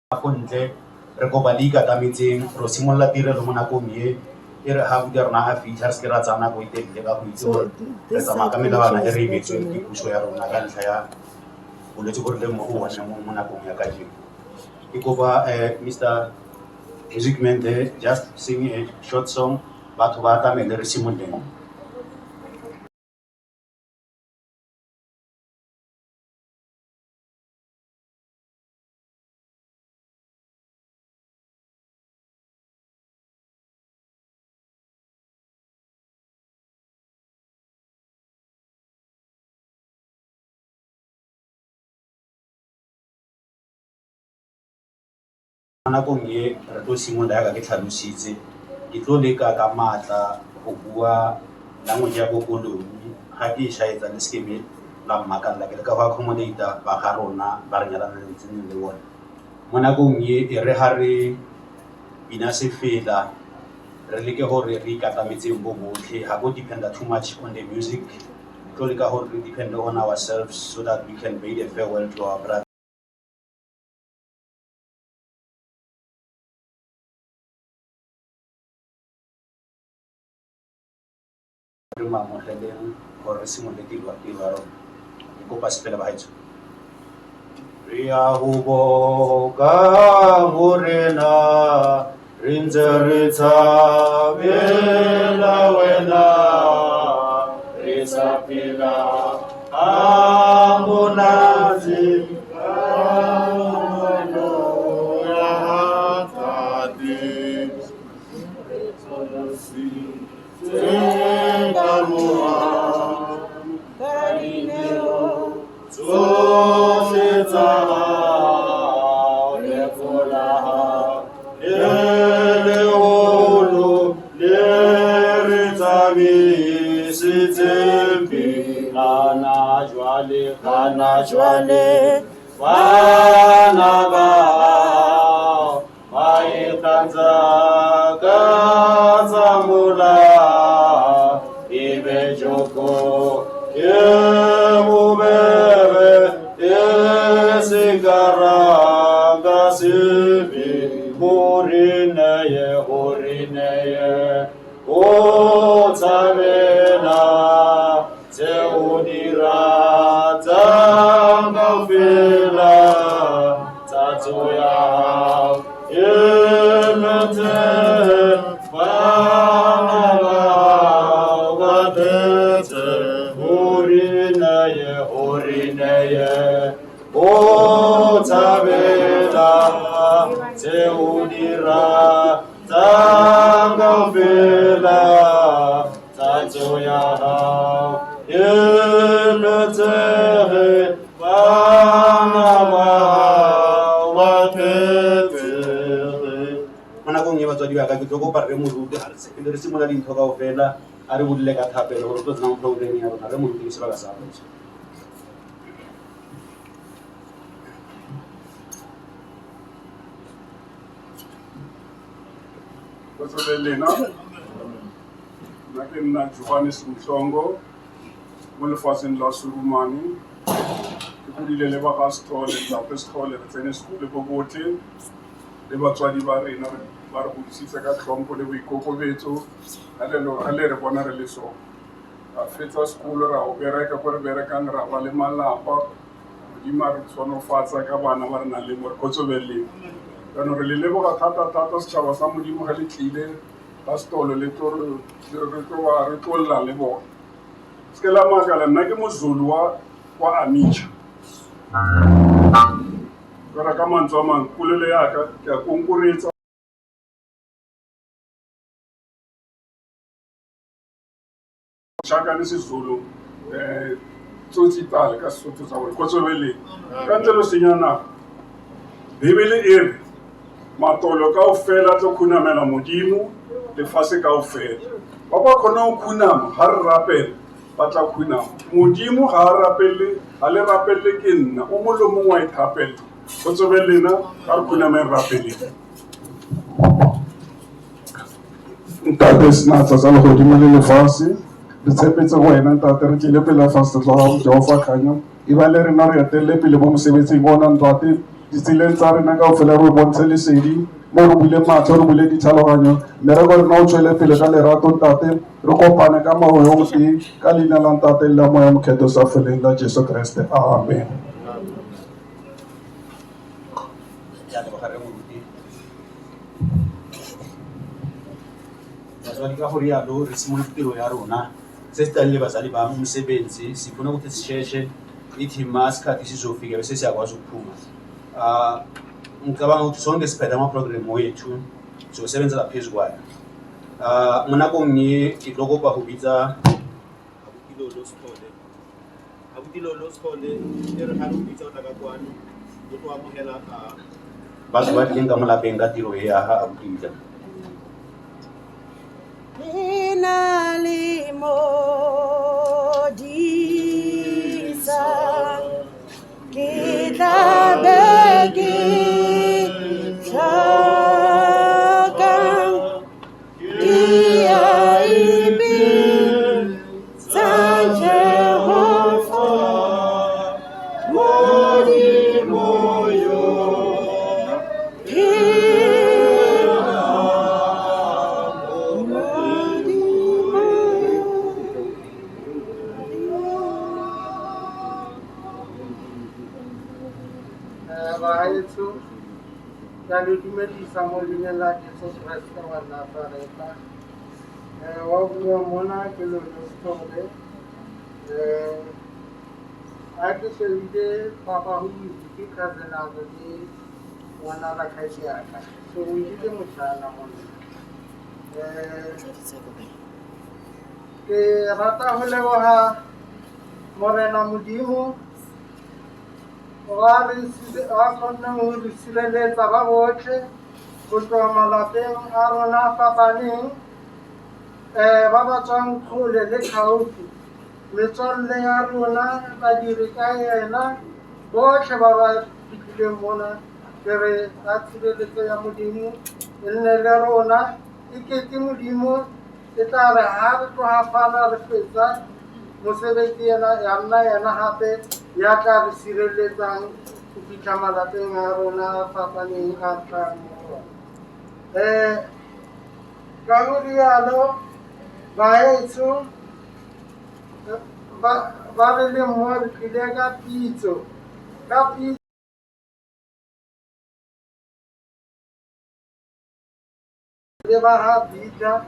Fontle re go balika ka metseng ro simolla tirelo mo nakong e re ha go rona ha fitlha re se ke ra tsana go itelele ka go itse gore re tsamaya ka melawana e re e beetsweng ke puso ya rona ka ntlha ya bolwetse bo re leng mo go one mo nakong ya kajeno. Ke kopa Mr. Music Man there just sing a short song batho ba tlamele re simoleng. Nakong e re tlo simolola ka ke tlhalositse ke tlo leka ka matla go bua language ya bokoloni ga ke shaetsa le skeme la mmakalla ke leka go accommodate ba ga rona ba re nyalana le bona mo nakong e re ha re bina se fela re leke gore re ikatametseng bo botlhe ga go dependa too much on the music tlo leka gore re depend on ourselves so that we can bid a farewell to our brother. Gore simole tiro ya rona ke kopa sepele bahaetso re a go boka gorena re ntse re tshabela wena re sa phela a monate Kana jwale bana bao ba ikanza ka zamula ibe joko ye mubebe ye sigaranga sibi horineye o tabena se udira fela tatoya elete bana batete horineye o tabela teudira tanga fela tatoya elete batswadi ba ka ke tlo kopa re moruti ga re simola dintho kao fela a re bodile ka thapelo gore tlo tsenang programming ya rona re moruti ke sebaka sa rona. Lena nna ke nna Johannes Mhlongo mo lefatsheng la Surumane ke godile le ba ga Sithole re tsene sekolo bo botlhe le batswadi ba rena ba re godisitse ka tlhompho le boikokobetso ga le re bona re le so ra fetsa sekolo ra o bereka ko re berekang ra ba le malapa modimo a re tshwanofatsa ka bana ba re nang le mo re kgotsofaleng jaanong re le leboga thata setšhaba sa modimo ga le tlile ba Sithole re tlo lla le bona se ke la makala nna ke mozulu wa Amicha kora ka mantswe a mangwe polelo yaka ke a konkoretsa shaka le SIZOLO tsotsitale ka Sesotho sa bone kgotsofaleng ka ntle lo senya nako Bibele e re matolo kaofela tlo khunamela modimo lefatshe kaofela ba ba kgona go khunama ga re rapela ba tla khunama modimo ga a le rapelle ke nna o molomong wa ithapela kgotsofalena ga re khunameng rapeleng ntate senatsa tsa legodimo le lefatshe re tshepetse go wena ntate re tlile pela faste tla Jehova kganya e ba le rena re etelle pele mo mosebetsing bona ntate ditseleng tsa rena kaofela re bontshe lesedi mo re bule matlho re bule ditlhaloganyo mmereko rena o tswele pele ka lerato ntate re kopane ka maoyong teng ka leina la ntate la moya mokgetho sa feleng la Jesu Kriste amen. batswadi ka go rialo re simolotse tiro ya rona se se tlang le bazali ba msebenzi sifuna ukuthi sisheshe ithi masikhathi sizofika bese siyakwazi ukuphuma. Ngicabanga ukuthi sonke siphethe amaprogramu wethu siyosebenzela phezu kwayo. Mo nakong e ke tlo kopa go bitsa abuti Lolo Sithole e re ga re bitsa o tla ka kwano o tlo amogela batho ba tleng ka mo lapeng ka tiro e ya ga abuti Lolo. Ina limodisa kita begi chakang dia ibi Jehova modi moyo Bahayacu lalu dumedisa mo lenyeng la Jesu Kriste wa Nazareta. Wa bua mona ke Lolo Sithole. A ke shebile papa ho ke cousin a go di ngwana la kgaitsedi ya ka. So o ile motlhala mona. Ke rata ho leboha Morena Modimo wa kgona ho re sireletsa ba botlhe go tloha malapeng a rona fapaneng ba ba tswang kgole le gaufi metswalle ya rona badiri ka yena botlhe ba ba fitlhileng mona ke re ka tshireletso ya Modimo e nne le rona e kete Modimo e tla re ha re tloga fana re fetsa mosebetsi ya nna yena gape ya tla re sireletsang go fitlha malapeng a rona fapaneng a tlang mo ka go rialo baetso ba re le mo re tlile ka pitso le ba ha bitla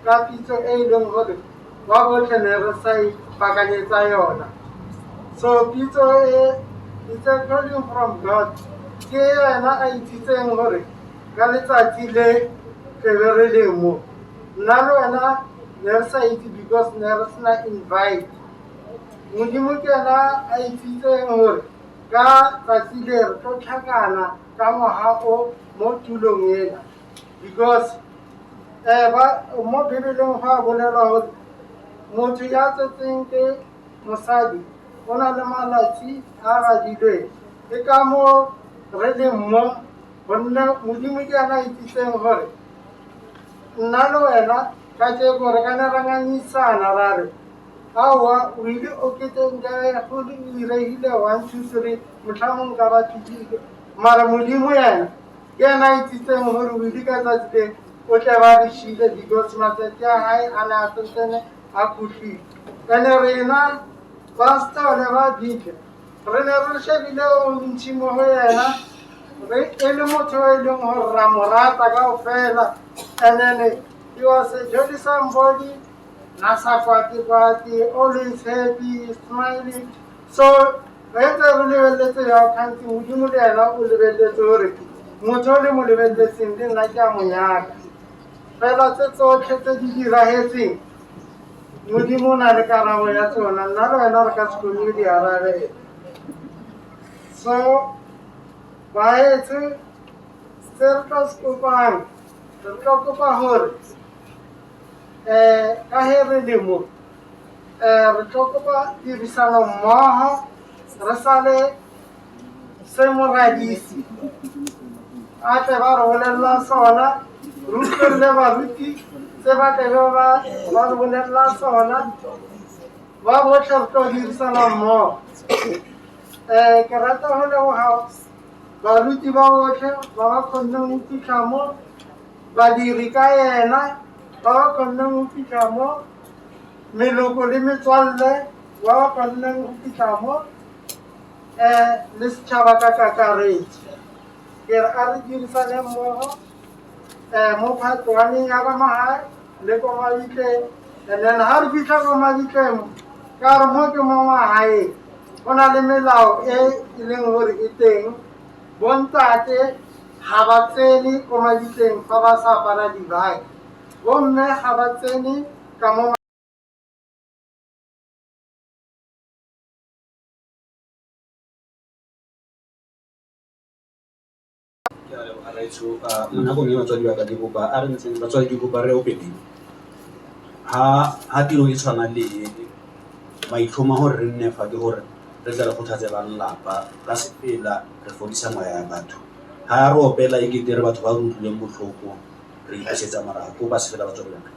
ka pitso e leng gore ba botlhe ne re sa ipakanyetsa yona. So pitso it's a calling from God. Ke yena a itsitseng gore ka letsatsi le ke be re le mo nna le wena ne re sa itse because ne re sena invite. Modimo ke yena a itsitseng gore ka tsatsi le re tlo tlhakana ka ngwaga o mo tulong ena because mo Bibeleng go a bolelwa gore motho ya tsetseng ke mosadi o na le malatsi a gadilweng ke ka mo re leng mo gonne Modimo ke yena a itsitseng gore nna le wena ka tseko re ka ne ra ngangisana ra re aowa o ile o keteng ka go iregile 1 2 3 motlhamong ka ba thutile mara Modimo yena ke yena a itsitseng gore o ile ka tsatsi le o tle ba re shile because matsatsi a hae a ne a sentsene a khutlile ene rena pastor le ba bitle re ne re shebile o ntši mo go yena e le motho e leng gore ra mo rata kaofela and then he was a jolly somebody nasa kwati always happy smiling so re ntse re lebeletse ya kantsi Modimo le yena o lebeletse gore motho o le mo lebeletseng le nna ke a mo nyaka fela tse tsotlhe tse di diragetseng Modimo o na le karabo ya tsona nna le wena re ka se kgone di arabe so baetse se re tla se kopang re tla kopa gore ka he re le mo re tlo kopa tirisano mmogo re sale se moradisi a tle ba re bolelela sona re utlwelele baruti se ba tlebe ba re bolelela sona ba botlhe re tlo dirisana mmogo ke rata go leboga baruti ba botlhe ba ba kgonneng go fitlha mo, badiri ka ena ba ba kgonneng go fitlha mo, meloko le metswalle ba ba kgonneng go fitlha mo, le setšhaba ka kakaretso. Ke re a re dirisane mmogo mo part 1 ya ka magae le ko mabitleng, and then ga re fitlha ko mabitleng ka re mo ke mo magaeng go na le melao e leng gore e teng. Bontate ga ba tsene ko mabitleng fa ba sa apara dibake, bomme ga ba tsene ka mo nakong e batswadi ba ka ke kopa a re ntseng batswadi ke kopa re openeng ha tiro e tshwana le maitlhomo a gore re nne fa ke gore re tla re kgothatse ba lelapa ka sepela re fodisa moya ya batho. Ha re opela e kete re batho ba re utlwileng botlhoko re ipesetsa morago ko ba se fela batswadi ba ka.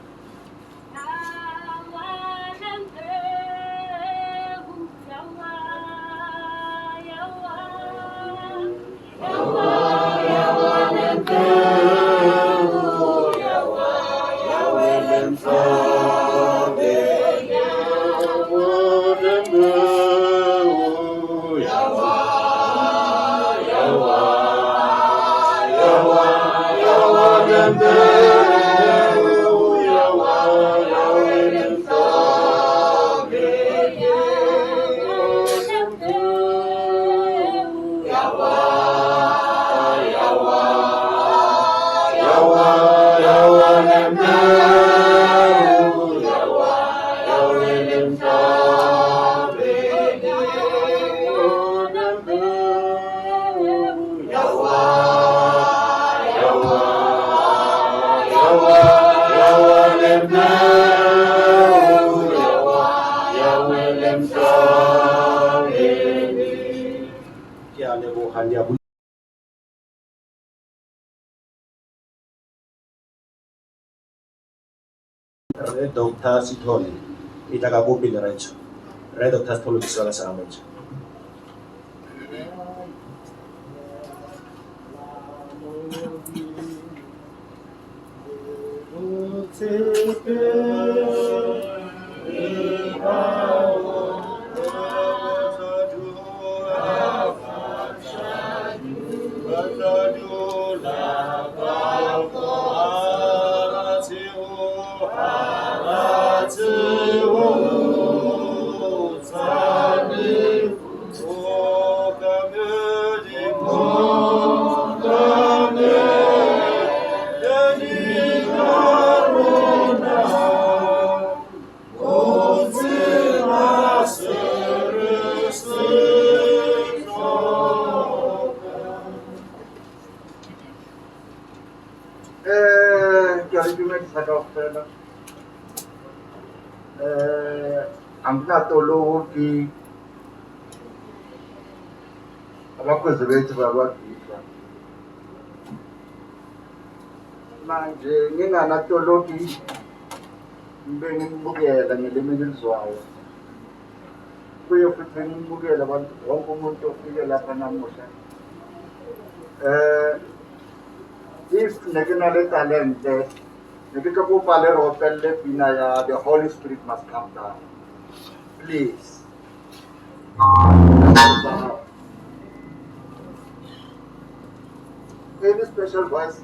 Dr. SITHOLE e tla ka ko pele raetsho re Dr. SITHOLE ke sala sa raetsho. Amnatologi abakozi bethu babagidla manje nginganatologi ngibe ngimubukela ngelimi elizwayo, kuye futhi ngimubukela abantu wonke umuntu ofike lapha namuhla. If nekinale talente nekike kopa le ropelle pina ya the Holy Spirit must come down. Please. Any special voice?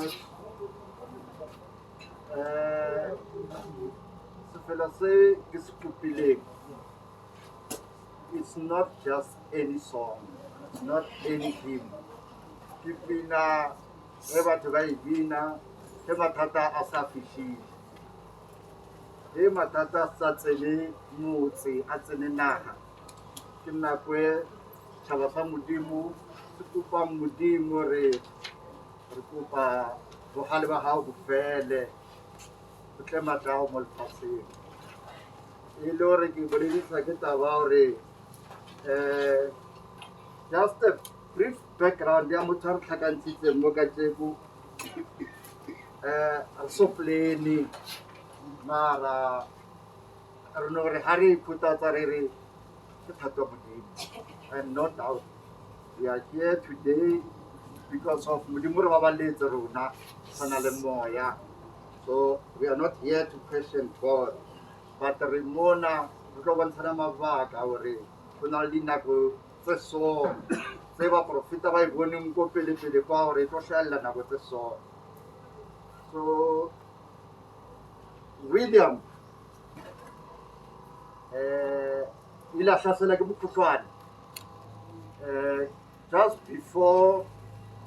much. Sefela se ke se kopileng, it's not just any song, it's not any hymn. Ke pina ge batho ba e bina ge mathata a sa fihlile, ge mathata a sa tsene motse a tsene naga, ke nako e tšhaba sa modimo se kopang modimo re kopa bogale ba gago bo fele go tle matla a gago mo lefatsheng. E le gore ke boledisa ke taba gore just a brief background ya motho a re tlhakantshitseng mo kajeko, re so plene mara re no gore ga re iphutatsa re re ke thato modimo, and no doubt we are here today because of modimo re baballetse rona sana le moya. So we are not here to question God, but re mona re tlo bontshana mabaka gore go na le dinako tse so tse baprofeta ba e boneng ko pele-pele kwa gore e tlo hlaella nako tse so. So William ile a hlasela ke mokgohlwane just before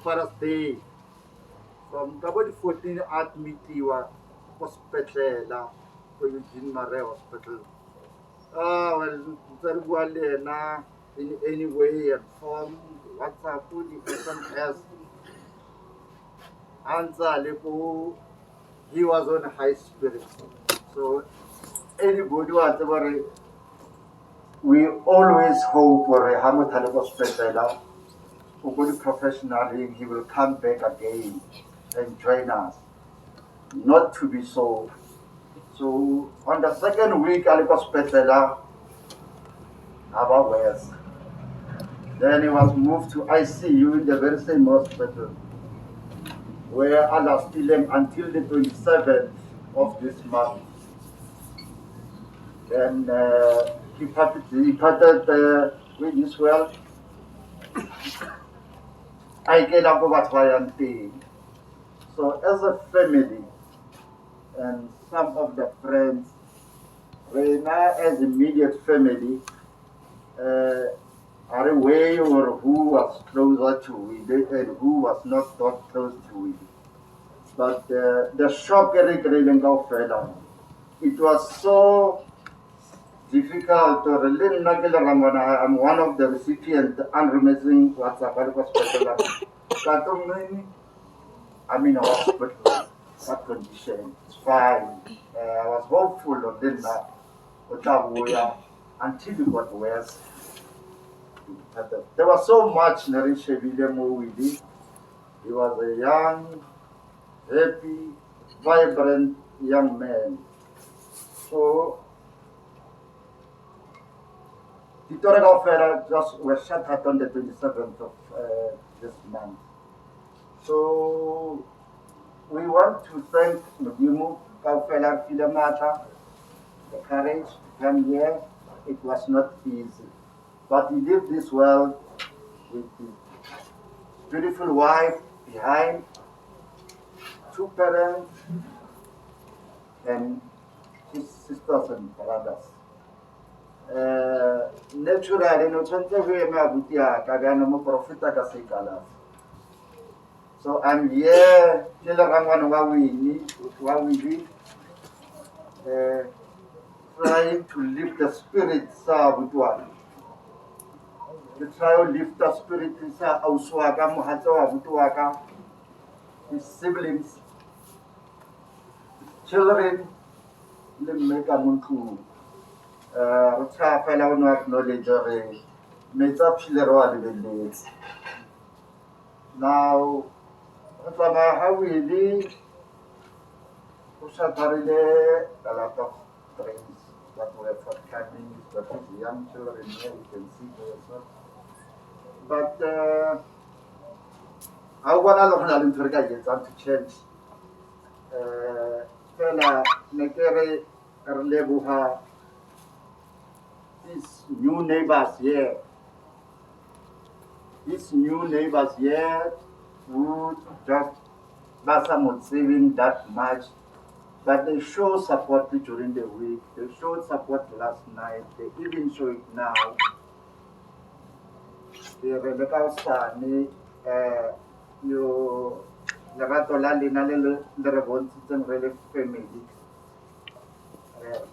Father's Day, from kabo di 14 admitiwa ko sepetlela ko Eugene Marais Hospital. Well, ntse re bua le ena in any way and form, WhatsApp, the SMS, he was on high spirits. So anybody wants to, we always hope for a Hamilton Hospital, who good professionally, he will come back again and join us. Not to be so. So on the second week, I was hospital, about West. Then he was moved to ICU in the very same hospital, where I was still until the 27th of this month. Then he parted with his well. I get up over Twayanti. So as a family and some of the friends, we now as immediate family are aware or who was closer to it and who was not that close to it. But the shock it was so difficult to relate. I'm one of the recipients unremitting WhatsApp hospital. I'm in a hospital, that condition, it's fine. I was hopeful of this until it got worse. There was so much narration with him. He was a young, happy, vibrant young man. So the Torah Fair just was shut out on the 27th of this month. So we want to thank Mudimu Kaufela Filamata, the courage to come here. It was not easy, but he did this well with his beautiful wife behind, 2 parents, and his sisters and brothers. Naturally, no so I'm here, trying to lift the spirits of Obituary. To try to lift the spirits of Obituary, his siblings, children, make a muntu. Now, how we live, a lot of things that were forthcoming, but young children here, you can see for yourself. But I want to change. These new neighbors here would just Basa not saving that much, but they show support during the week. They showed support last night. They even show it now. The Rebecca Sani, you Lerato la lena le re bontshitseng re le family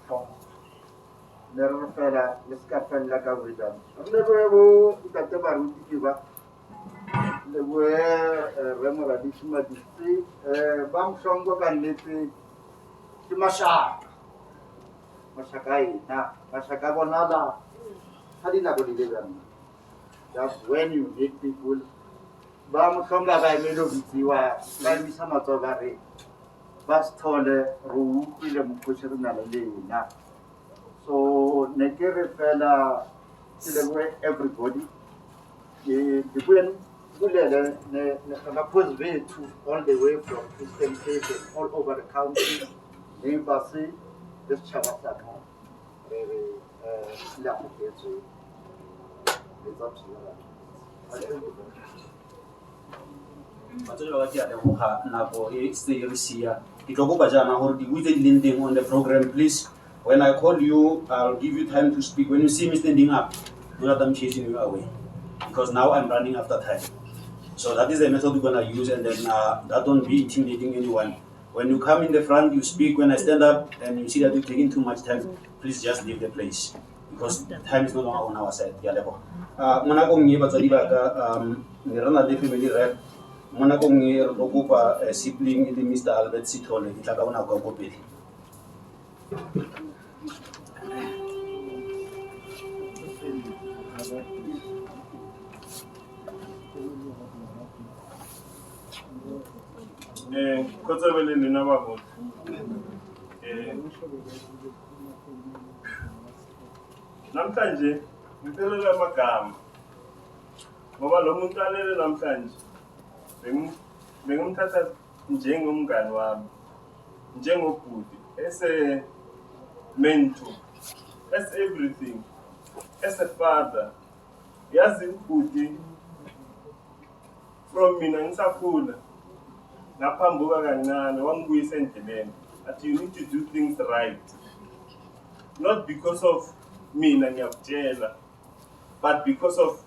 from le re fela le ska fela ka wisdom le bo itate baruti ke ba le bo re mo ra ditshima ditsi ba mhlongo ka nnete ke mashaka bona la ha di nako di le bana. That's when you need people. Ba mhlonga ba emelo bitsiwa ba imisa matsoba re ba SITHOLE ro utlwile mokgotsi re na le lena. So ne ke re fela ke lebohe everybody ke bueng bulele ne baphosi bethu all the way from Eastern Cape and all over the country embassy this chama sa mo re la moketso it's up to you. Matsolo wa dia le moga nako e se re sia ke tlo go ba jana gore di witse di lending on the program. Please, when I call you, I'll give you time to speak. When you see me standing up, do not I'm chasing you away, because now I'm running after time. So that is the method we're gonna use, and then that won't be intimidating anyone. When you come in the front, you speak. When I stand up and you see that you're taking too much time, please just leave the place, because time is no longer on our side. Yeah, level. Mona go ngi batsadi ba ka ne rena le family rep. Mona go ngi re go kopa sibling le Mr. Albert SITHOLE ke tla ka bona go pele. Kotsebele nina babo. Namhlanje ngiphelele amagama. Ngoba lo muntu alele namhlanje bengimthatha njengomngani wami, njengobhuti, as a mentor, as everything, as a father. Yazi ubhuti from mina ngisakhula ngaphambuka kancane wangibuyisa endleleni athi you need to do things right, not because of mina ngiyakutshela, but because of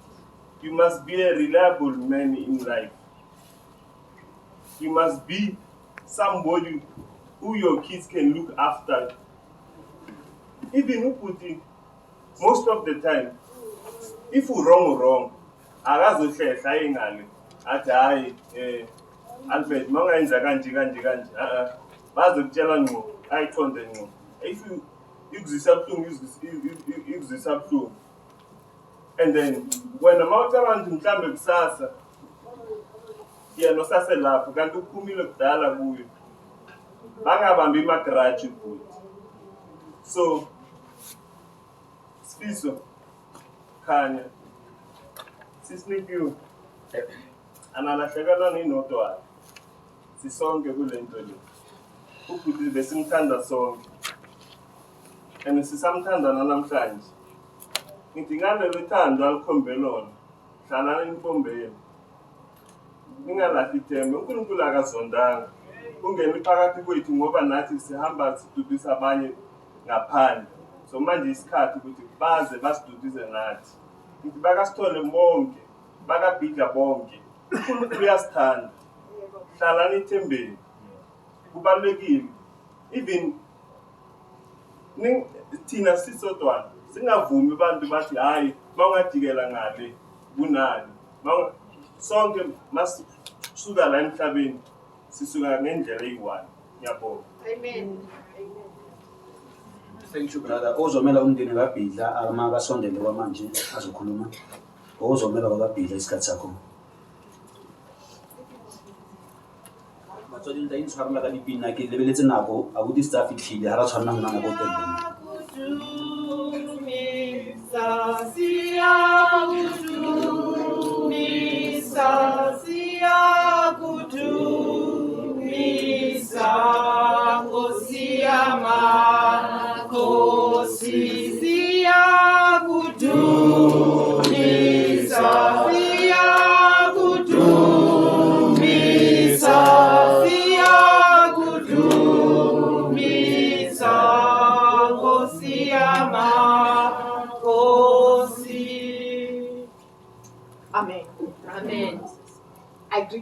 you must be a reliable man in life. You must be somebody who your kids can look after. Even ubhuti, most of the time, if you wrong, akazohlehla ingane athi hayi Albert mangayenza kanje bazokutshela ngqo ayiqonde ngqo. If you ikuzisa buhlungu, and then when amawuthi abantu mhlambe kusasa yena osase lapho kanti uphumile kudala kuyo bangabambi amagrudge ubhuti. So Sifiso khanya sisinikiwe analahlekana ninodo wakhe sisonke kule nto le. Ubhuti besimthanda sonke and sisamthanda namhlanje. Ngithi ngalelo thando alikhombe lona hlalani nipombeni, ningalahli ithemba. uNkulunkulu akazondanga kungena phakathi kwethu ngoba nathi sihamba sidudisa abanye ngaphandle. So manje isikhathi ukuthi baze basidudize nathi. Ngithi bakaSithole bonke, bakabhidla bonke, uNkulunkulu uyasithanda. Hlalani ithembeni, kubalulekile. Even thina sisodwana singavumi abantu bathi hayi mawungadikela ngale kunani. Sonke masisuka la emhlabeni sisuka ngendlela eyi-1. Ngiyabonga. Amen. Thank you, brother. Ozomela umndeni kaBhidla amakasondele kwamanje azokhuluma. Ozomela kwaBhidla isikhathi sakho. Batswadi nta intshwarela ka dipina ke lebeletse nako a bodi staff itlhile ha ra tshwanna go nna go teng. Siya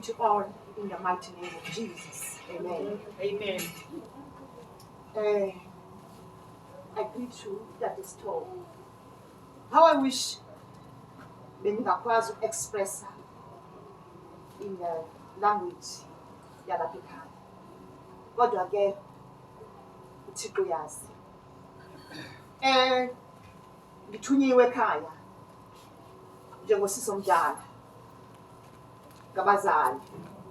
it all in the mighty name of Jesus. Amen. Amen. I greet you that is told. How I wish bengingakwazi express in the language yalapha ekhaya. Kodwa ke uThixo uyazi. Ngithunyiwe ekhaya njengosisi omdala ngabazali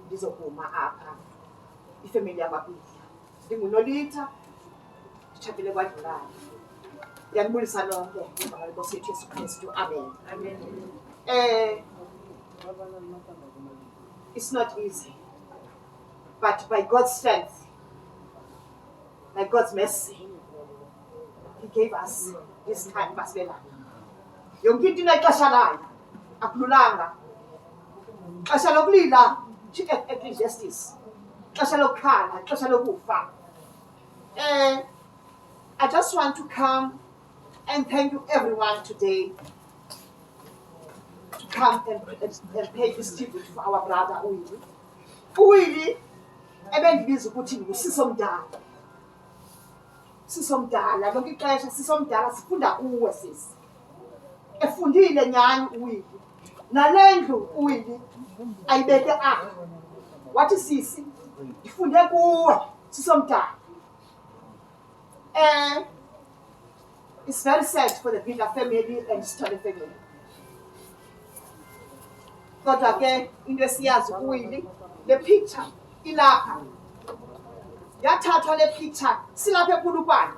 ngizokuma apha ifamily yamabili. Ndingunolitha nditshapile kwadlulayo. Yanibulisa nonke ngegama lenkosi yethu Yesu Kristu. Amen. Amen. It's not easy, but by God's strength, by God's mercy, He gave us this time masibelana. Yonke into inexesha layo, akululanga. Xesha lokulila, Ecclesiastes. Xesha lokukhala, xesha lokufa. I just want to come and thank you everyone today to come and pay this tribute for our brother Uwili. Uwili, ebendibiza ukuthi ngusisomdala. Sisomdala, lonke ixesha sisomdala sifunda kuwe sisi. Efundile nyani Uwili. Nalendlu Uwili ayibeke apha. Wathi sisi, ndifunde kuwe sisomdala. It's very sad for the Bigger family and Story family. Kodwa ke into esiyazi Uwili, le picture ilapha. Yathathwa le picture silapha ePulukwane.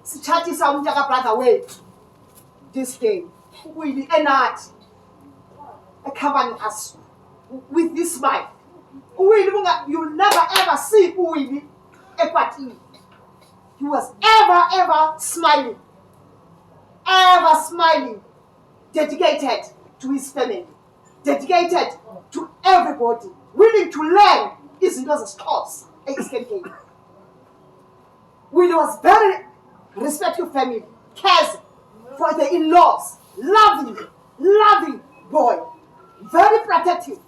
Sithathisa umntaka brother wethu this day. Uwili enathi accompanying us with this smile. Uwili you'll never ever see Uwili ekwatini. He was ever smiling. Ever smiling. Dedicated to his family. Dedicated to everybody. Willing to learn izinto zesikhosa eSKK. Willie was very respectful family. Cares for the in-laws. Loving boy. Very protective.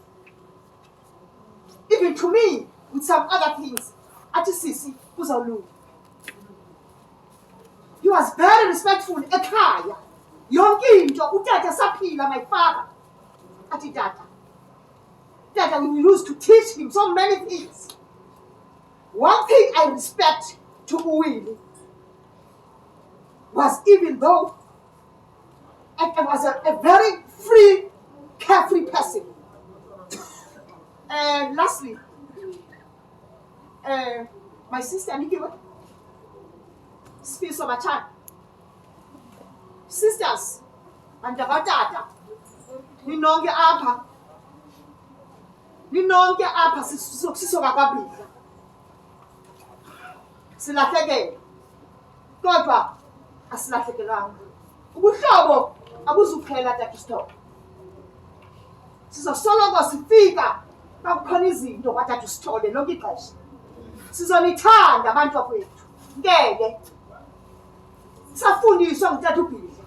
Even to me, with some other things. Athi sisi kuzawulunga. He was very respectful ekhaya. Yonke into utata saphila, my father. Athi tata, we used to teach him so many things. One thing I respect to Uwili was, even though it was a very free, carefree person. And lastly, my sister Nikiwe, Spiso Machan, sisters, and Tata, ninonke apha sisoka kwabili. Silahlekele. Kodwa asilahlekelanga. Ubuhlobo abuzuphela tata stop. Sizosoloko sifika bakukhona izinto kwatata usithole lonke ixesha. Sizonithanda abantu bafethu. Ngeke. Safundiswa ngutata uBhidla.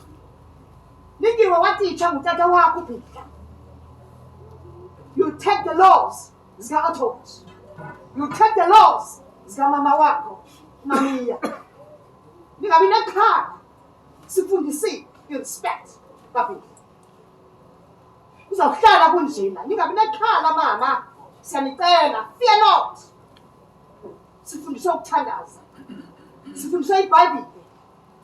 Nikiwe watitsha ngutata wakho uBhidla. You take the laws zika-Othos. You take the laws zikamama wakho, mamiya. Ningabi nekhala. Sifundisi i-respect kaBhidla. Uzawuhlala kunjena. Ningabi nekhala mama. Siyanicela. Fear not. Sifundiswe ukuthandaza. Sifundiswe iBhayibhile.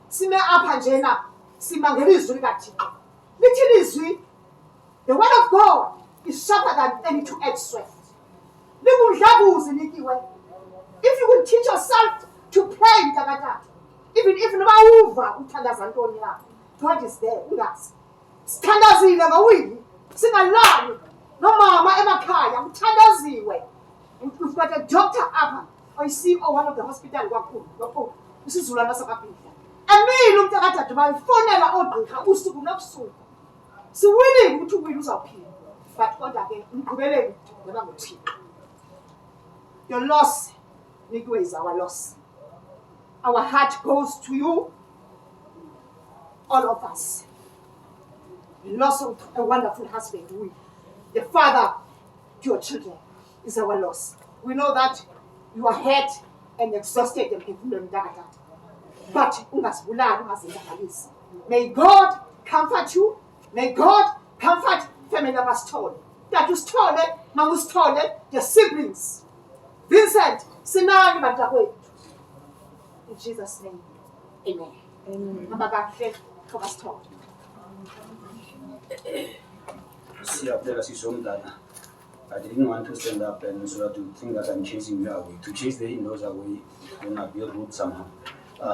Sime apha njena simangela izwi likaThixo. Lithi izwi, the word of God is sharper than any two-edged sword. Lingumdlavuzi Nikiwe. If you will teach yourself to pray mntakatata, even if noma uva uthandaza ntoni na, God is there with us. Sithandazile ngawini, singalali nomama emakhaya uthandaziwe. We've got a doctor apha, or you see, one of the hospital wakhulu. Usizulwana sakaBhidla. Emini umntakatata bayifonela ogqirha usuku nobusuku. Siwilling ukuthi uwile uzawuphila. But kodwa ke umqhubeleli ngoba nguThixo. Your loss, Nikiwe, is our loss. Our heart goes to you, all of us. The loss of a wonderful husband, the father to your children is our loss. We know that you are hurt and exhausted emphefumulweni mntakatata. But ungazibulali, ungazenzakalisi. May God comfort you. May God comfort family of Sithole. That uSithole, mama uSithole, your siblings. Vincent, sinani bantakwethu. In Jesus' name, amen. Amen. Mama kahle for Sithole. Siyabonga sisomdala. I didn't want to stand up and so to think that I'm chasing you away. To chase the in-laws away will not be rude somehow.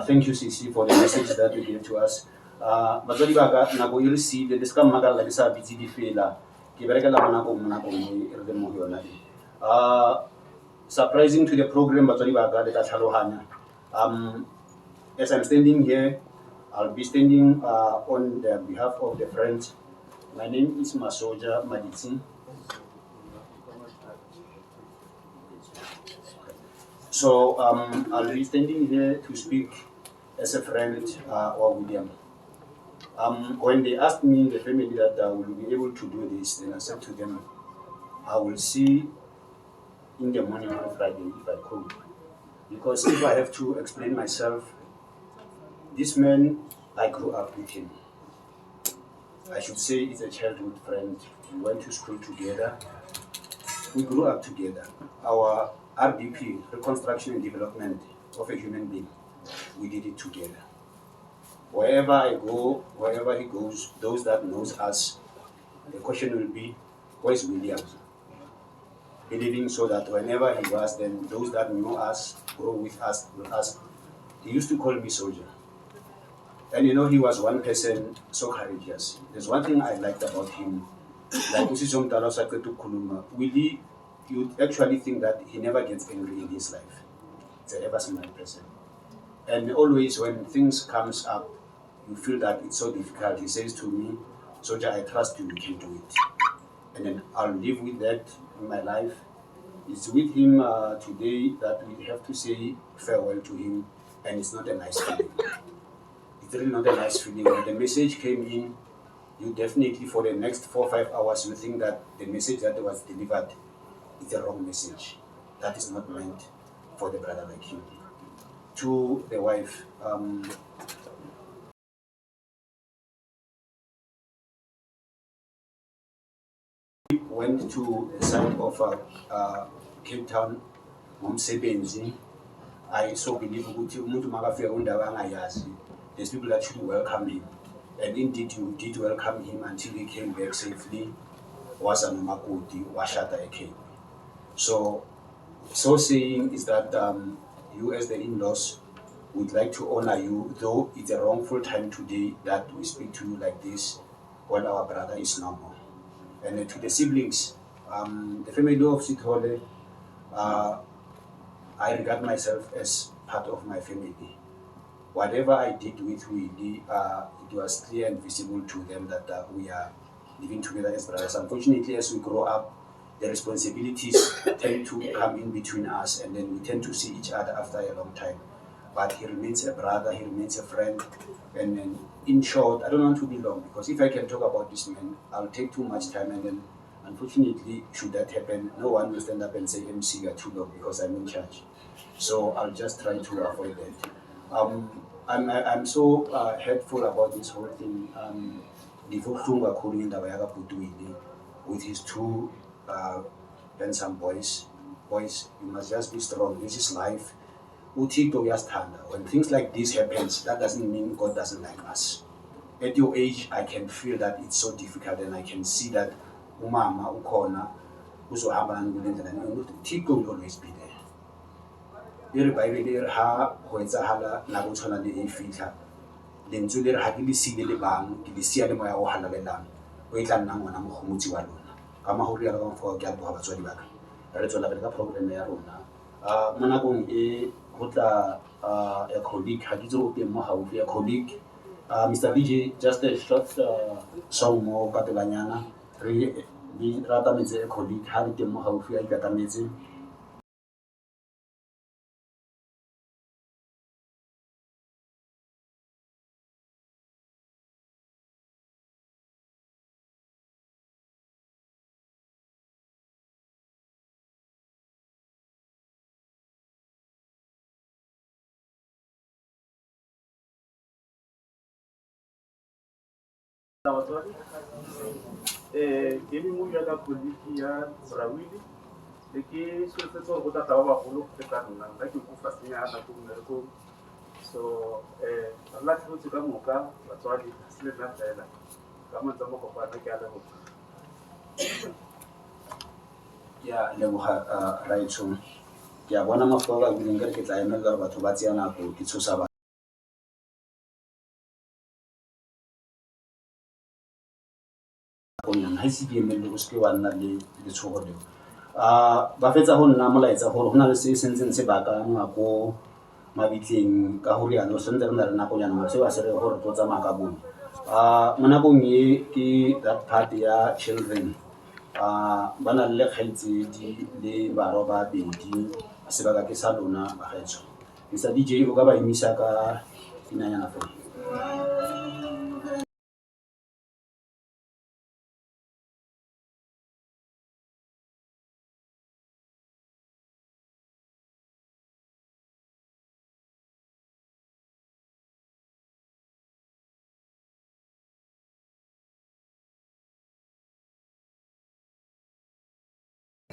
Thank you, Sisi, for the message that you gave to us. Batswadi ba ka nako e re siile le ska makalla le sa bitse di fela. Ke berekela nako e re mo yona e. Surprising to the program batswadi ba ka le ka tlhalohanya. As I'm standing here, I'll be standing on the behalf of the friends. My name is Masoja Maditsi. So I'll be standing here to speak as a friend of William. When they asked me, the family, that I will be able to do this, then I said to them, I will see in the morning on Friday if I could. Because if I have to explain myself, this man, I grew up with him. I should say it's a childhood friend. We went to school together. We grew up together. Our RDP, Reconstruction and Development of a Human Being, we did it together. Wherever I go, wherever he goes, those that knows us, the question will be, where's William? Believing so that whenever he was, then those that knew us, grow with us, will ask. He used to call me soldier. And you know, he was one person so courageous. There's one thing I liked about him. Like Usisong Talo Saketu Kuluma, Willie, you actually think that he never gets angry in his life. It's an ever smart person. And always when things comes up, you feel that it's so difficult. He says to me, Soldier, I trust you, you can do it. And then I'll live with that in my life. It's with him today that we have to say farewell to him, and it's not a nice feeling. It's really not a nice feeling. When the message came in, you definitely, for the next 4 or 5 hours, you think that the message that was delivered is the wrong message. That is not meant for the brother like you. To the wife, went to the site of Cape Town, Momsebenzi. I so believe there's people that should welcome him. And indeed, you did welcome him until he came back safely. Was a Makoti, Washata Eke. So saying is that you, as the in-laws, would like to honor you, though it's a wrongful time today that we speak to you like this when our brother is no more. And to the siblings, the family of Sithole, I regard myself as part of my family. Whatever I did with Willie, it was clear and visible to them that we are living together as brothers. Unfortunately, as we grow up, the responsibilities tend to come in between us, and then we tend to see each other after a long time. But he remains a brother, he remains a friend. And then, in short, I don't want to be long, because if I can talk about this man, I'll take too much time, and then, unfortunately, should that happen, no one will stand up and say, MC, you're too long, because I'm in charge. So I'll just try to avoid that. I'm so hurtful about this whole thing. With his two handsome boys. Boys, you must just be strong. This is life. When things like this happens, that doesn't mean God doesn't like us. At your age, I can feel that it's so difficult, and I can see that umama ukhona uzohamba nani Tito will always be there. Le Bible ha ho etsahala nako tshwana le e fitla lentswe le re ha ke le sile le bang ke le sia le moya o halalelang o etla nna ngwana mogomotsi wa lona ka mahori ya ka mfo ke a boga batswadi ba ka re tswela pele ka program ya rona mo nakong e go tla a colleague ha ke tso teng mo haufi a colleague Mr. DJ, just a short song mo patelanyana re rata metse a colleague ha le teng mo haufi a ikatametse batswadi ke mo ya ka poliki ya Brawili le ke solofetse gore go tata ba bagolo go feta nna nna ke go fasenyana ko mmerekong so re latlhegetswe ka moka batswadi se le nna fela ka montse mo kopana ke a leboga ke a leboga raitsho ke a bona mafoko a bileng ke tla emelela gore batho ba tseya nako ke tshosa ba ha ise ke emelele go se ke wa nna le letshogo leo ba fetsa go nna molaetsa gore go na le se sentseng se baakangwa ko mabitleng ka go rialo sentse re na le nakonyana mo se ba se re gore tlo tsamaya ka bone mo nakong e ke that part ya children ba na le kgaitsedi le barwa ba bedi sebaka ke sa lona bagaetsho Mr. DJ o ka ba emisa ka dinanyana fela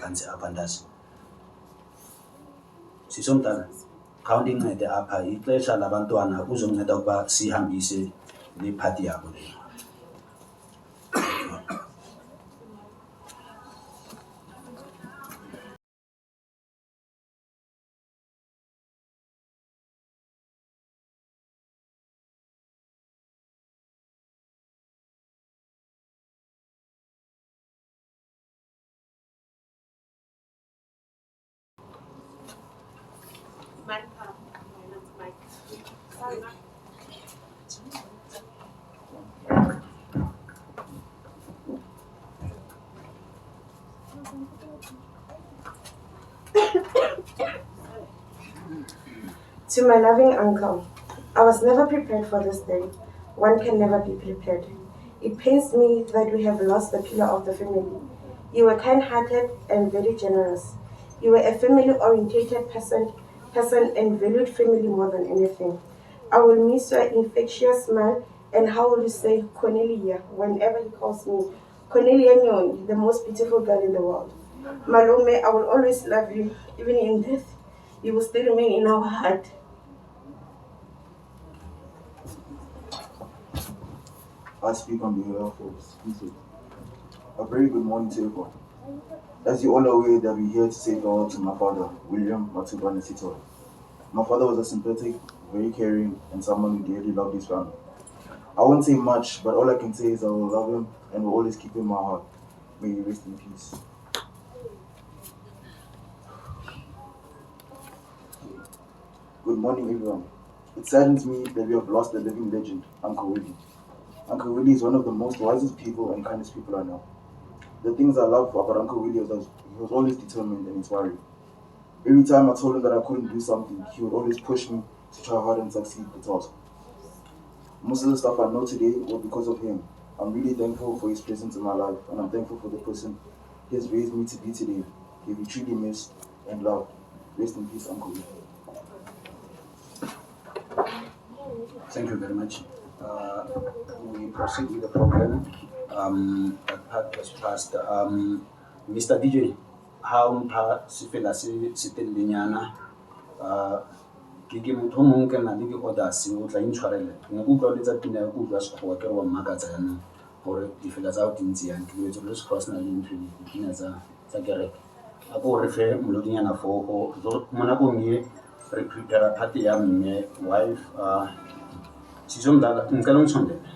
kanse abundance sisomdala khawundincede apha ixesha labantwana uzonceda ukuba sihambise le party yabo leyo To my loving uncle, I was never prepared for this day. One can never be prepared. It pains me that we have lost the pillar of the family. You were kind-hearted and very generous. You were a family-oriented person and valued family more than anything. I will miss your infectious smile and how will you say Cornelia whenever he calls me Cornelia Nyoni, the most beautiful girl in the world. Malome, I will always love you, even in death. You will still remain in our heart. I speak on behalf of SITHOLE. A very good morning to everyone. As you all are aware that we're here to say farewell to my father, William MATSOBANE SITHOLE. My father was a sympathetic, very caring, and someone who dearly loved his family. I won't say much, but all I can say is I will love him and will always keep him in my heart. May he rest in peace. Good morning, everyone. It saddens me that we have lost a living legend, Uncle Willie. Uncle Willie is one of the most wisest people and kindest people I know. The things I love about Uncle Willie was that he was always determined and inspiring. Every time I told him that I couldn't do something, he would always push me to try hard and succeed the task. Most of the stuff I know today was because of him. I'm really thankful for his presence in my life, and I'm thankful for the person he has raised me to be today. He'll be truly missed and loved. Rest in peace, Uncle Willie. Thank you very much. We proceed with the program. That part was passed. Mr. DJ, how se fela se telelenyana ke motho mongwe ke na le di-orders o tla intshwarele ne ke utlwa letsa pina ya ke utlwa sekgowa ke re wa mmakatsa yanong gore difela tsa go dintsi yang ke letse le sekgowa se na le ntho dipina tsa kereke a ko re fe molodinyana foo mo nakong e re prepare party ya mme wife sizomdala ngicela ungithondele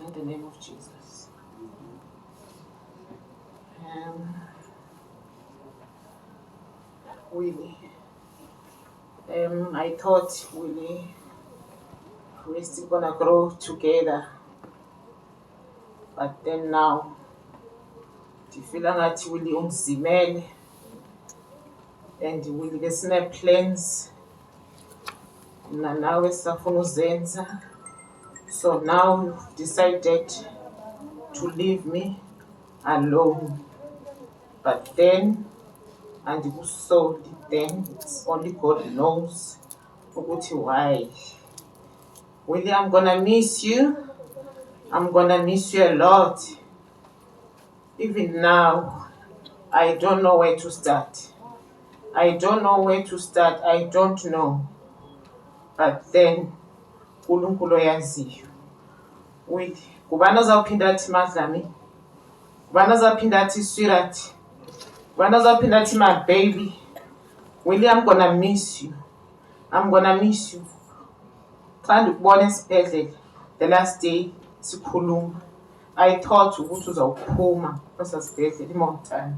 In the name of Jesus. Willie, I thought we're still gonna grow together. But then now, ndifila ngathi Willie ungizimele and Willie ke sine-plans mna nawe sisafuna uzenza. So now you've decided to leave me alone. But then, andikusoli then, it's only God knows ukuthi why. Willie, I'm gonna miss you. I'm gonna miss you a lot. Even now, I don't know where to start. I don't know where to start. I don't know. But then, uNkulunkulu yaziyo. Willie, ngubani ozawuphinda athi Madlami? Ngubani ozawuphinda athi sweetheart? Ngubani ozawuphinda athi my baby? Willie, I'm gonna miss you. I'm gonna miss you. Xa ndikubona esibhedlele the last day sikhuluma, I thought ukuthi uzawuphuma kwesasibhedlele imontana.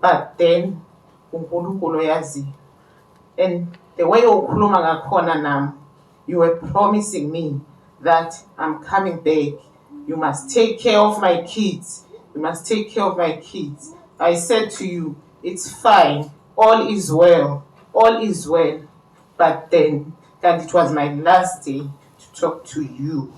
But then uNkulunkulu yaziyo. And the way ukhuluma ngakhona nam, you were promising me that I'm coming back. You must take care of my kids. You must take care of my kids. I said to you, it's fine. All is well. All is well. But then, that it was my last day to talk to you.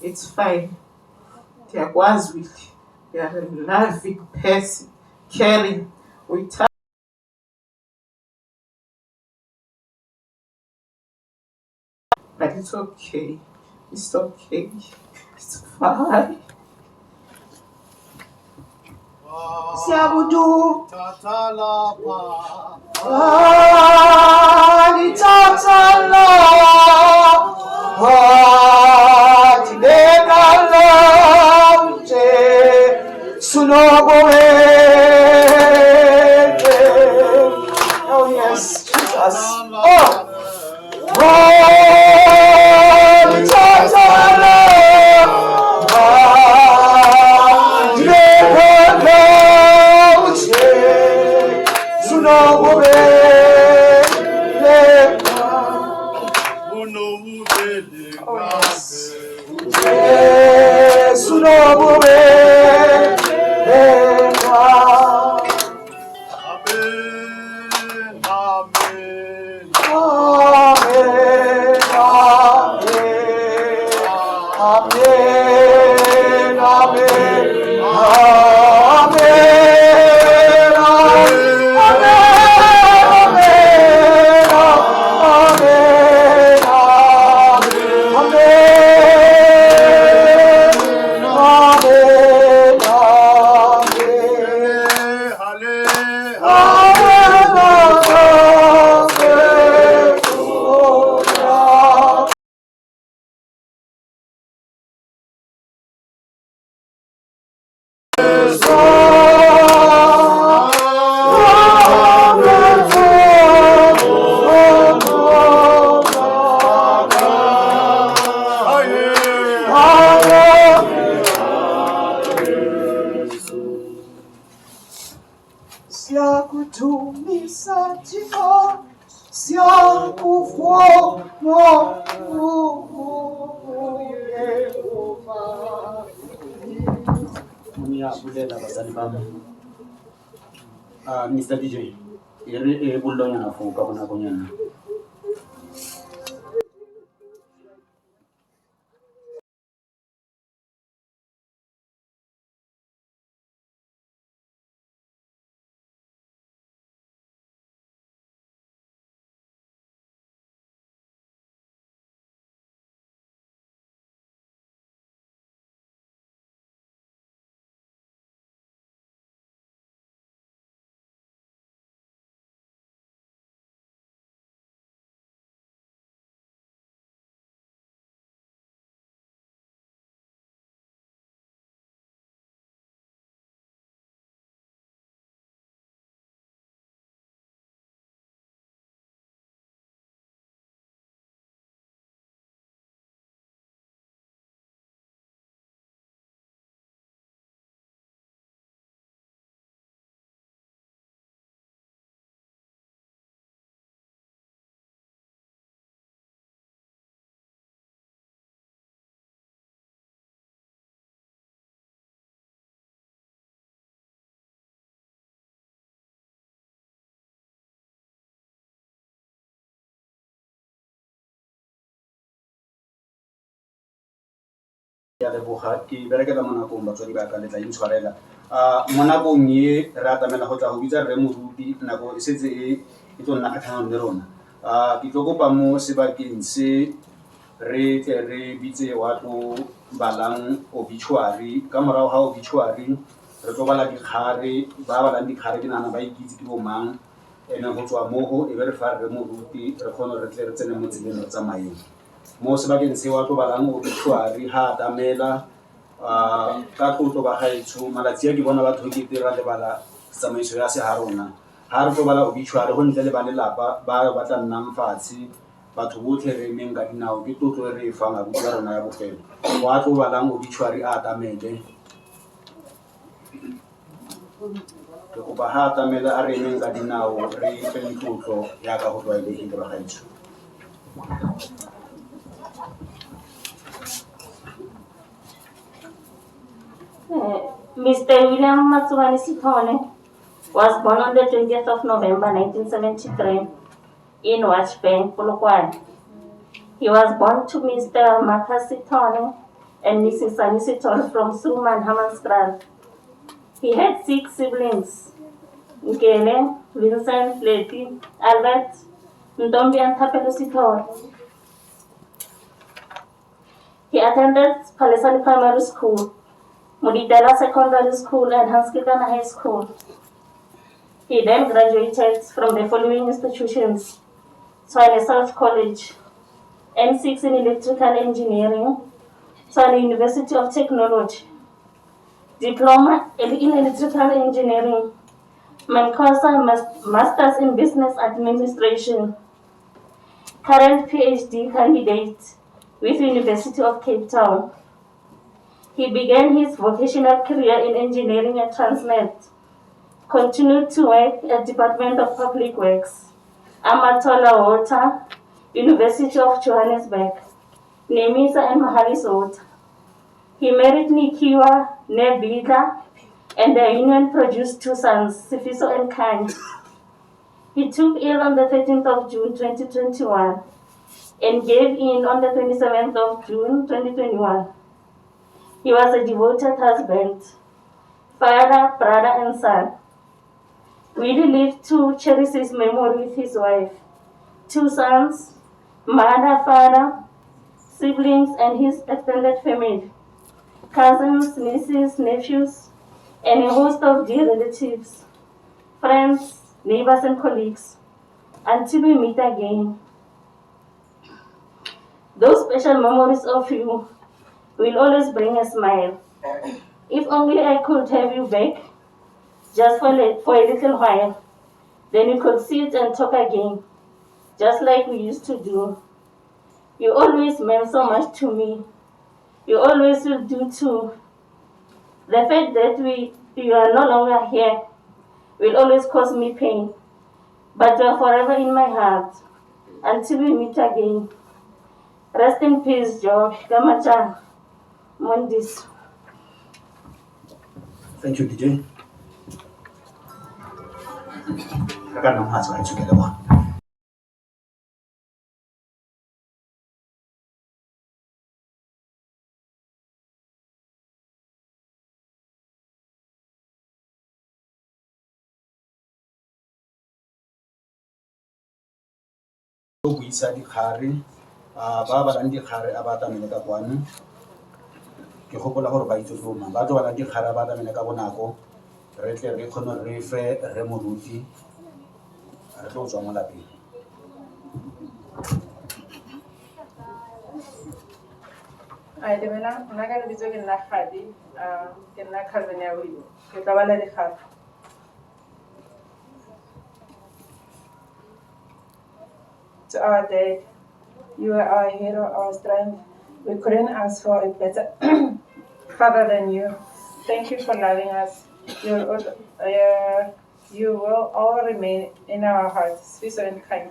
It's fine. Ndiyakwazi with you are a loving person, caring. But it's okay. It's okay. It's fine. Siabudu. Oh yes, Jesus. Bulela bazali bami. Mr. DJ, ere bullonyana fuka bona bonyana. Ya leboga ke berekela mo nakong batswadi ba ka le tla intshwarela mo nakong e re atamela go tla go bitsa rre moruti nako e setse e tlo nna kgatlhanong le rona ke tlo kopa mo sebakeng se re tle re bitse wa tlo balang obituary ka morago ga obituary re tlo bala dikgare ba balang dikgare ke nana ba ikitse ke bomang ene go tswa mo go e be re fa rre moruti re kgone re tle re tsene mo tseleng re tsamayeng mo sebakeng se wa tlo balang obituary ha atamela ka tlotlo ba gaetsho malatsi a ke bona batho ke tira lebala tsamaiso ya se ha rona ha re tlo bala obituary go ntle le ba lelapa ba tla nnang fatshe batho botlhe re emeng ka dinao ke tlotlo e re e fang abuti ya rona ya bofelo go a tlo balang obituary a atamele ke kopa ha atamela a re emeng ka dinao re feng tlotlo yaka go tlwaelegile ba gaetsho. Mr. William MATSOBANE SITHOLE was born on the 20th of November 1973 in Watchbank, Polokwane. He was born to Mr. Marcus SITHOLE and Mrs. Sani SITHOLE from Suman, Hammanskraal. He had 6 siblings: Nkele, Vincent, Leti, Albert, Ntombi and Thapelo SITHOLE. He attended Palesani Primary School, Muditela Secondary School and Hanskilana High School. He then graduated from the following institutions: Tshwane South College, M6 in Electrical Engineering, Tshwane University of Technology, Diploma in Electrical Engineering, Mankosa Masters in Business Administration, current PhD candidate with University of Cape Town. He began his vocational career in engineering at Transnet, continued to work at Department of Public Works, Amatola Water, University of Johannesburg, Nemisa and Mahalisota. He married Nikiwa Nebida, and their union produced 2 sons, Sifiso and Kanye. He took ill on the 13th of June 2021 and gave in on the 27th of June 2021. He was a devoted husband, father, brother, and son. Willie lived to cherish his memory with his wife, 2 sons, mother, father, siblings, and his extended family, cousins, nieces, nephews, and a host of dear relatives, friends, neighbors, and colleagues. Until we meet again, those special memories of you will always bring a smile. If only I could have you back just for a little while, then we could sit and talk again, just like we used to do. You always meant so much to me. You always will do too. The fact that you are no longer here will always cause me pain, but you are forever in my heart until we meet again. Rest in peace, Joe Gamacha Mondis. Thank you, DJ. Kakak nama hasil juga lewat. Go buisa dikgare ba balang dikgare a ba atamele ka kwano ke gopola gore ba itse roma ba tlo balang dikgare a ba atamele ka bonako re tle re kgone re fe re moruti re tlo tswa mo lapeng. Dumelang, nna ka lebitso ke nna Kgadi, ke nna cousin ya Willie. Ke tla bala dikgare. To our dad, you are our hero, our strength. We couldn't ask for a better father than you. Thank you for loving us. You will all remain in our hearts, sweet and kind.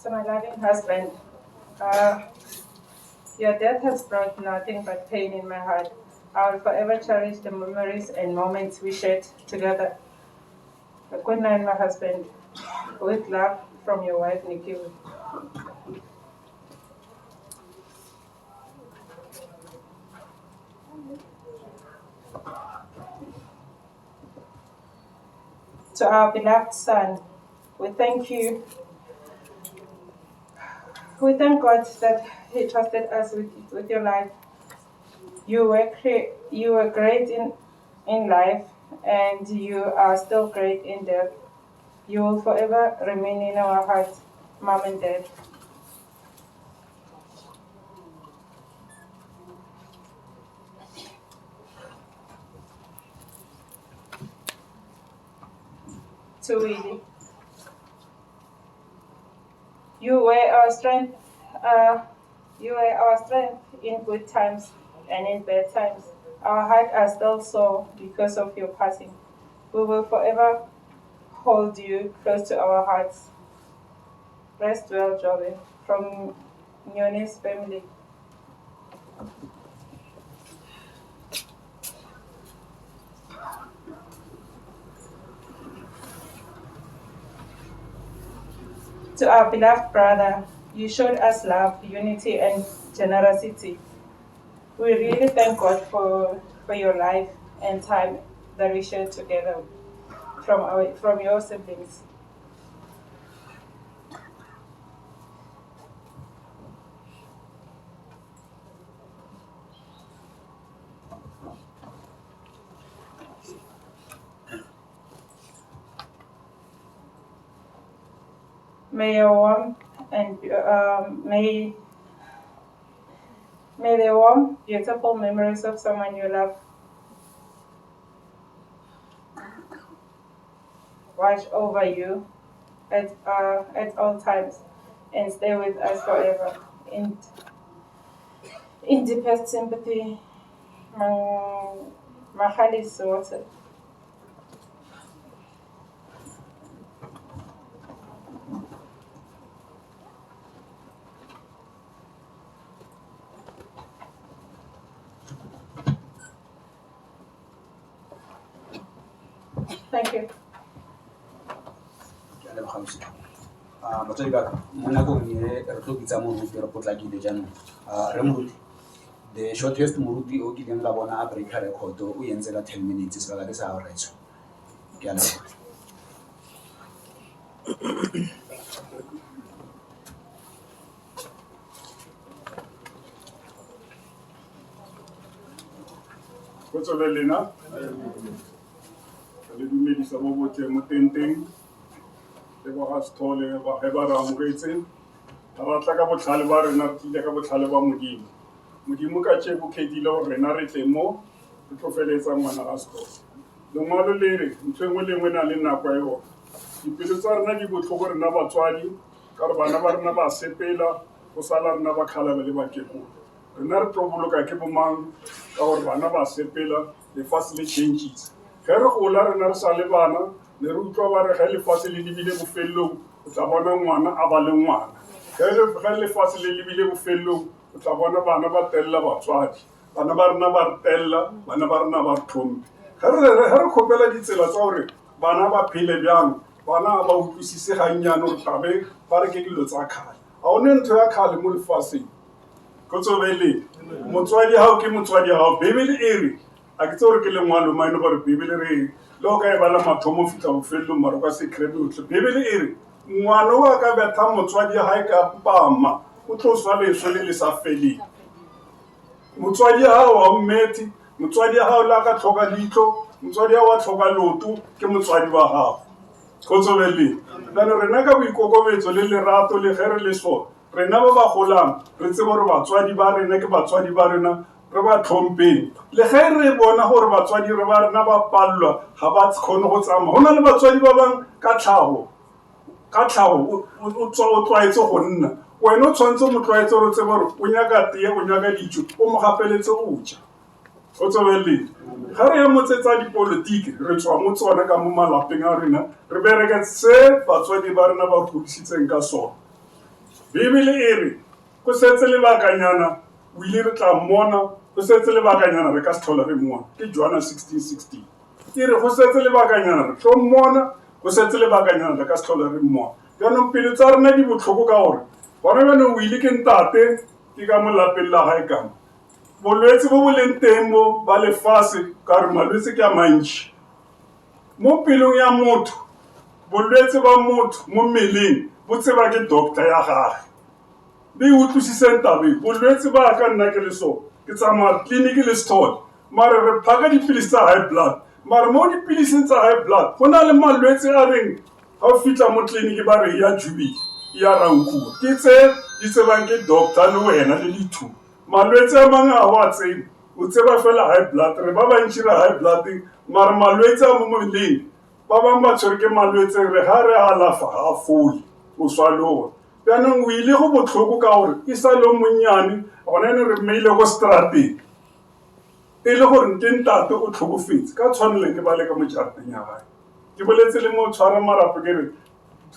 To my loving husband, your death has brought nothing but pain in my heart. I will forever cherish the memories and moments we shared together. Good night, my husband. With love from your wife, Nikki. To our beloved son, we thank you. We thank God that He trusted us with your life. You were great in life, and you are still great in death. You will forever remain in our hearts, Mom and Dad. To Willie, you were our strength. You were our strength in good times and in bad times. Our hearts are still sore because of your passing. We will forever hold you close to our hearts. Rest well, Jobe, from Nyone's family. To our beloved brother, you showed us love, unity, and generosity. We really thank God for your life and time that we shared together from your siblings. May your warm and may the warm, beautiful memories of someone you love watch over you at all times and stay with us forever. In deepest sympathy, Mahali Sote. Thank you. Motswadi ka mo nakong e re tlo bitsa moruti re potlakile jaanong re moruti the shortest moruti o kileng ka bona a breaka record o entse ka 10 minutes sebaka ke sa go retso ke a leboga. Kgotso le lena le dumedisa mo botle mo tenteng le ba SITHOLE ba ge ba re amogetse ra tla ka botlhale ba rena re tlile ka botlhale ba modimo ka tše bokhedile gore rena re tle mo re tlo feletsa ngwana ga SITHOLE lengwalo le re ntho engwe le engwe na le nako ya yona dipelo tsa rena di botlhoko rena batswadi ka gore bana ba rena ba sepela go sala rena ba kgalabe le bakekolo rena re tlo boloka ke bomang ka gore bana ba sepela lefatshe le changes ge re gola rena re sa le bana ne re utlwa ba re ge lefatshe le lebile bofelelong o tla bona ngwana a ba le ngwana ge lefatshe le lebile bofelelong o tla bona bana ba telela batswadi bana ba rena ba re telela bana ba rena ba re tlhompe ge re kgopela ditsela tsa gore bana ba phele bjang bana ba utlwisise gannyane gore tabe ba re ke dilo tsa kgale ga o ne ntho ya kgale mo lefatsheng kgotsobeleng motswadi gao ke motswadi gao bebele e re a ke tse gore ke lengwalo maene gore bebele re le o ka e bala mathomo fitlha bofelelong mara ka se krebe otlhe bebele e re ngwana o a ka betha motswadi gae ka pama o tlo swa leso le le sa feleng motswadi gao wa mmeti motswadi gao le a ka tlhoka leitlho motswadi gao wa tlhoka loto ke motswadi wa gago kgotsobeleng jane rena ka boikokobetso le lerato le ge re le sone rena ba ba golang re tsebe gore batswadi ba rena ke batswadi ba rena re ba tlhompeng le ge re bona gore batswadi re ba rena ba pallwa ga ba kgone go tsamaya go na le batswadi ba bang ka tlhago o tlwaetse go nna wena o tshwanetse mo tlwaetse gore o tsebe gore o nyaka tee o nyaka dijo o mo gapeletse go ja o tsobeleng ga re ya motsetsa dipolotiki re tswa mo tsona ka mo malapeng a rena re bereke se batswadi ba rena ba godisitseng ka sona bibele e re go setse lebakanyana o ile re tla mmona go setse lebakanyana re ka se tlhola re mmona ke Johana 16:16 e re go setse lebakanyana re tlo mmona go setse lebakanyana re ka se tlhola re mmona jaanong pelo tsa rena di botlhoko ka gore bona bjane o ile ke ntate ke ka mo lapeng la gae kama bolwetse bo bo leng teng mo ba lefase ka re malwetse ke a mantši mo pelong ya motho bolwetse ba motho mo mmeleng bo tseba ke doctor ya gagwe le utlwisiseng tabe bolwetse ba ka nna ke le so ke tsamaya clinic le SITHOLE mare re phaka dipilisi tsa high blood mare mo dipilising tsa high blood go na le malwetse a reng ga o fitlha mo clinic ba re ya jubile ya rankuwa ke tse di tsebang ke doctor le wena le dithu malwetse a mangwe a wa tsebe o tseba fela high blood re ba bantši re high blood mare malwetse a mo mmeleng ba bangwe ba tshwere ke malwetse re ga re alafa ga fole o swaloga yaanong o ile go botlhoko ka gore e sa le monnyane gona ne re mmeile go strateng e le gore nke ntate o tlhokofetse ka tshwaneleng ke ba le ka mo jarateng ya gae ke boletse le mo tshwara marapo ke re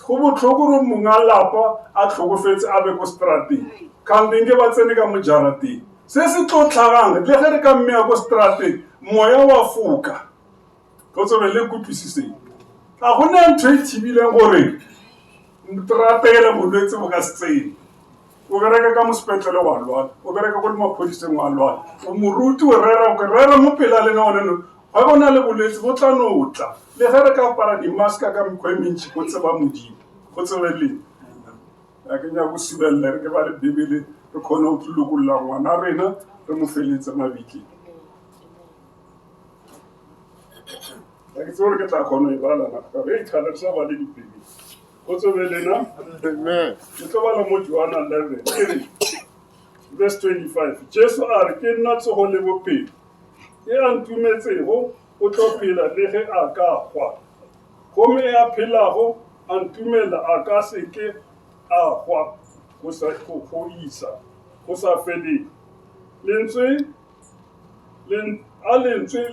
go botlhoko gore mongwe a lapa a tlhokofetse a be ko strateng kganteng ke ba tsene ka mo jarateng se se tlo tlhagang le ge re ka mmea ko strateng moya wa foka go tsobe le kutlwisiseng ga gona ntho e thibileng gore ratela bolwetse bo ka se tsene o bereka ka mosepetlele wa lwala o bereka ko maphodiseng wa lwala o moruti o rera mo pela le noneno ga go na le bolwetse bo tla no tla le ge re ka apara dimaska ka mekgwa e mentšhi go tseba modimo go tsebeleng a ke nyako sibelele re ke ba le bebele re kgone go tlolokolola ngwana rena re mo feletse mabitleng a ke tse gore ke tla kgone e balana ka re ikgala re sa ba le dipebele go tsebelena ke tlo bala mo Johana 11 verse 25 Jesu a re ke nna tsogo le bophelo e a ntumetsego o tlo phela le ge a ka hwa gomme e a phelago a ntumela a ka se ke a hwa go sa feleng lentswe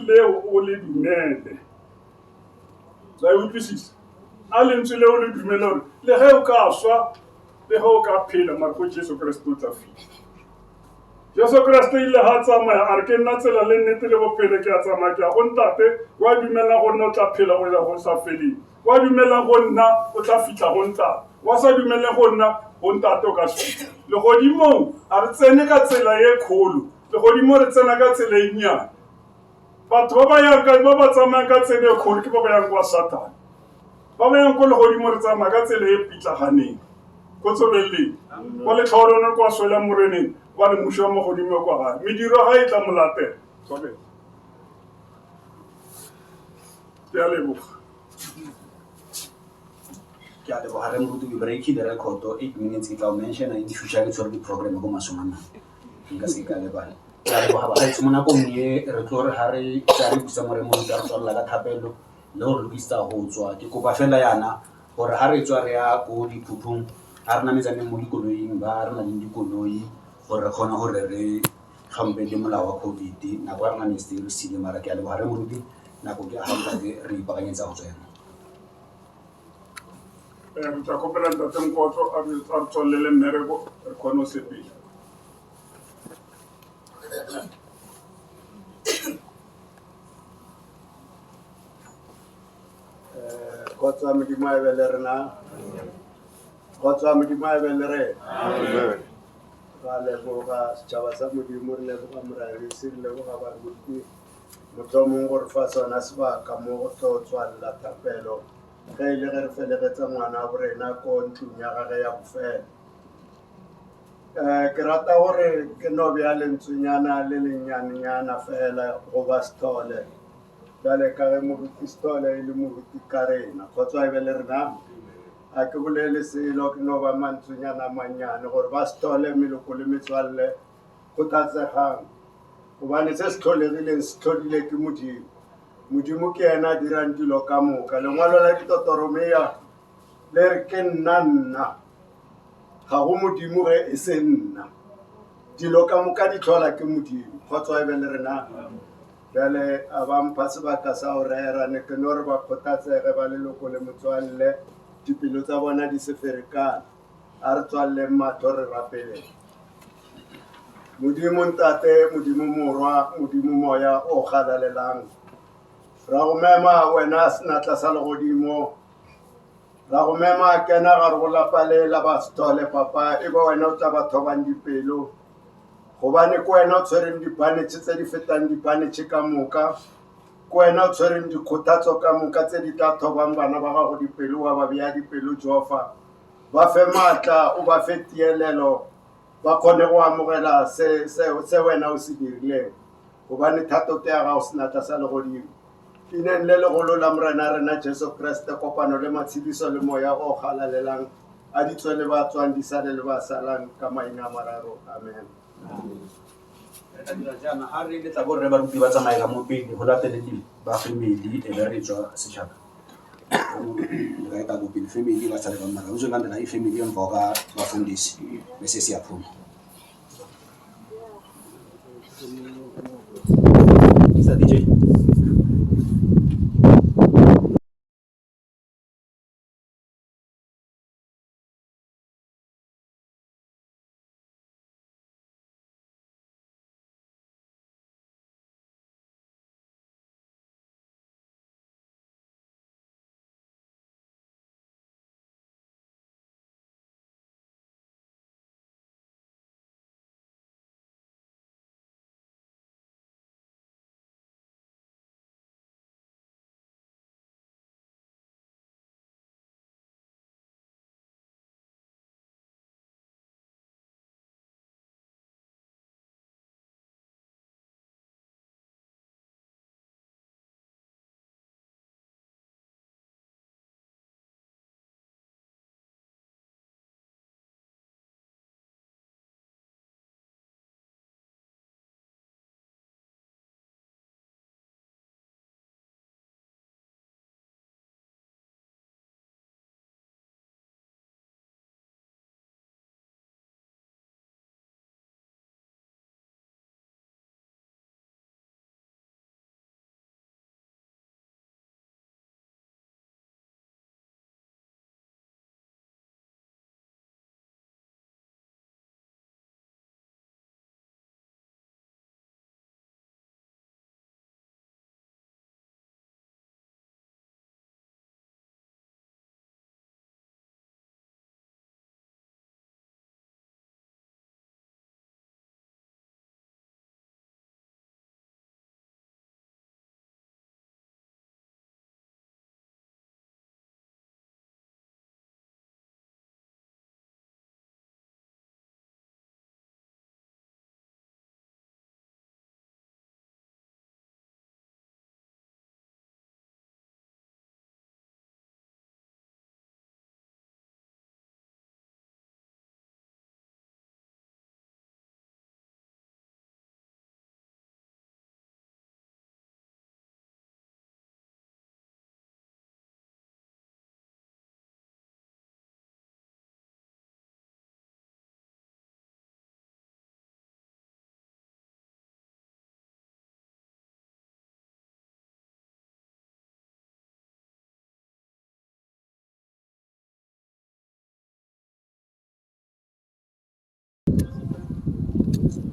leo o le dumele la utlwisisa a lentswe leo le dumele gore le ge o ka swa le ge o ka phela mare go Jesu Kriste o tla fihla Jesu Kriste ile ha tsamaya a re ke nna tsela le nnete le bophelo ke a tsamaya ke a go ntate wa dumela go nna o tla phela go ya go sa feleng wa dumela go nna o tla fihla go ntate wa sa dumele go nna go ntate o ka se fihla legodimong a re tsene ka tsela ye kgolo legodimo re tsena ka tsela e nnyane batho ba ba tsamayang ka tsela e kgolo ke ba ba yang kwa Satane ba ba yang ko legodimo re tsamaya ka tsela e pitlaganeng go tsobeleng kwa letlhaorone kwa swela moreneng ba le mmušo wa mogodimo kwa gae mediro ga e tla molatela tsobela ke a leboga ke a leboga re moruti we break the record 8 minutes ke tla o mention in future ke tshwere di-program ko masomana nka se ka lebala ke a leboga bagaetsi mo nakong ye re tlo re ga re tsa re busa more moruti a re tswalela ka thapelo le gore lokisa go tswa ke kopa fela yana gore ga re tswa re ya ko diphuphung ga re nametsaneng mo dikoloing ba re na leng dikoloi gore re kgone gore re tlhompe le molao wa COVID nako ya rena ne se re sile mara ke a leboga re moruti nako ke a gaotate re ipakanyetsa go tswa yana re tla kopela ntate Nkotlo a re tswalele mmereko re kgone go sepela Kgotsa Modimo a be le rena kgotsa Modimo a be le rena ra leboga setšhaba sa Modimo re leboga moragisi re leboga baruti mohlomong gore fa sona sebaka mo go tlo tswalela thapelo ge e le ge re felegetsa ngwana wa borena ko ntlong ya gage ya bofela ke rata gore ke no bja lentswenyana le lennyanenyana fela go ba SITHOLE jale ka ge moruti SITHOLE e le moruti ka rena kgotsa e be le rena a ke bolele selo ke no ba mantswenyana mannyane gore ba SITHOLE meloko le metswalle go tlatsegang gobane se se tlholegileng se tlhodile ke modimo ke ena a dirang dilo ka moka lengwalo la ditotoromea le re ke nna ga go modimo ge e se nna dilo ka moka di tlhola ke modimo kgotsa e be le rena jale a ba mpha sebaka sa go rera ne ke no re ba kgothatsege ba leloko le motswalle dipelo tsa bona di se ferekana a re tswalleng matho re rapeleng modimo ntate modimo morwa modimo moya o galalelang ra go mema wena senatla sa legodimo ra go mema kena gare go lapa le la ba SITHOLE papa e ba wena o tla ba thobang dipelo gobane ko wena o tshwereng dibanetše tse di fetang dibanetše ka moka ko wena o tshwereng dikgothatso ka moka tse di tla thobang bana ba gago dipelo wa ba beya dipelo Jehova ba fe maatla o ba fe tielelo ba kgone go amogela se wena o se dirileng gobane thatote ya gago senatla sa legodimo ineng le legolo la morena rena Jesu Kriste kopano le matshediso le moya o galalelang a di tswele ba tswang di sale le ba salang ka maina a mararo amen. jaana ga re letla borre baruti ba tsamaela mo pele go latelele ba family e be re tswa setšhaba re ka go pele family ba tsale ba mara o zolandela ifamily emva ka bafundisi bese siyaphuma. DJ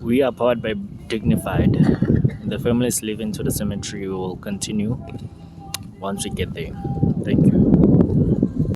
We are powered by Dignified. The family is leaving to the cemetery. We will continue once we get there. Thank you.